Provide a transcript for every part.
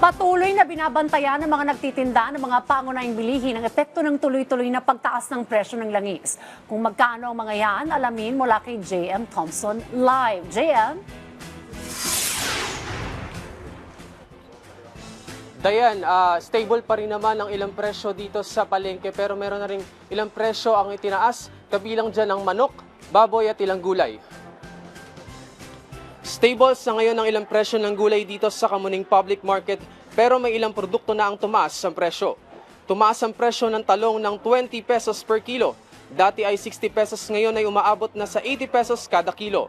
Patuloy na binabantayan ng mga nagtitinda ng mga pangunahing bilihin ang epekto ng tuloy-tuloy na pagtaas ng presyo ng langis. Kung magkano ang mga yan, alamin mula kay JM Thompson live. JM? Dayan, stable pa rin naman ang ilang presyo dito sa palengke pero meron na rin ilang presyo ang itinaas, kabilang dyan ang manok, baboy at ilang gulay. Stable sa ngayon ang ilang presyo ng gulay dito sa Kamuning Public Market pero may ilang produkto na ang tumaas ang presyo. Tumaas ang presyo ng talong ng 20 pesos per kilo. Dati ay 60 pesos, ngayon ay umaabot na sa 80 pesos kada kilo.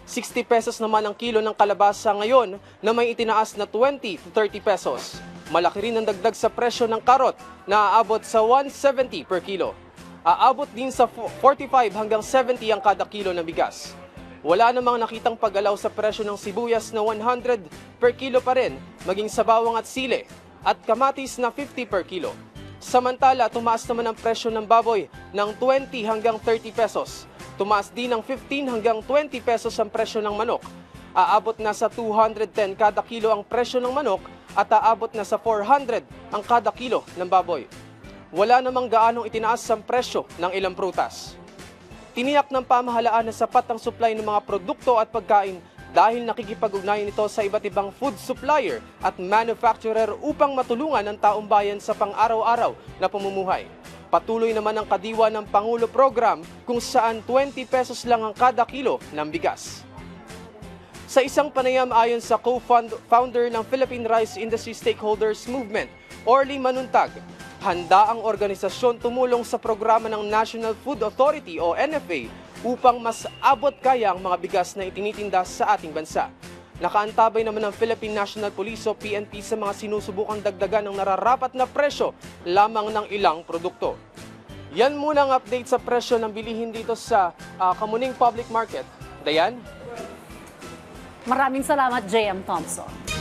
60 pesos naman ang kilo ng kalabasa ngayon na may itinaas na 20 to 30 pesos. Malaki rin ang dagdag sa presyo ng karot na aabot sa 170 per kilo. Aabot din sa 45 hanggang 70 ang kada kilo ng bigas. Wala namang nakitang paggalaw sa presyo ng sibuyas na 100 per kilo pa rin, maging sa bawang at sile, at kamatis na 50 per kilo. Samantala, tumaas naman ang presyo ng baboy ng 20 hanggang 30 pesos. Tumaas din ng 15 hanggang 20 pesos ang presyo ng manok. Aabot na sa 210 kada kilo ang presyo ng manok at aabot na sa 400 ang kada kilo ng baboy. Wala namang gaanong itinaas ang presyo ng ilang prutas. Tiniyak ng pamahalaan na sapat ang supply ng mga produkto at pagkain dahil nakikipag-ugnayan ito sa iba't ibang food supplier at manufacturer upang matulungan ang taong bayan sa pang-araw-araw na pamumuhay. Patuloy naman ang kadiwa ng Pangulo Program kung saan 20 pesos lang ang kada kilo ng bigas. Sa isang panayam ayon sa co-founder ng Philippine Rice Industry Stakeholders Movement, Orly Manuntag, handa ang organisasyon tumulong sa programa ng National Food Authority o NFA upang mas abot kaya ang mga bigas na itinitinda sa ating bansa. Nakaantabay naman ng Philippine National Police o PNP sa mga sinusubukang dagdagan ng nararapat na presyo lamang ng ilang produkto. Yan muna ang update sa presyo ng bilihin dito sa Kamuning Public Market. Dayan? Maraming salamat, JM Thompson.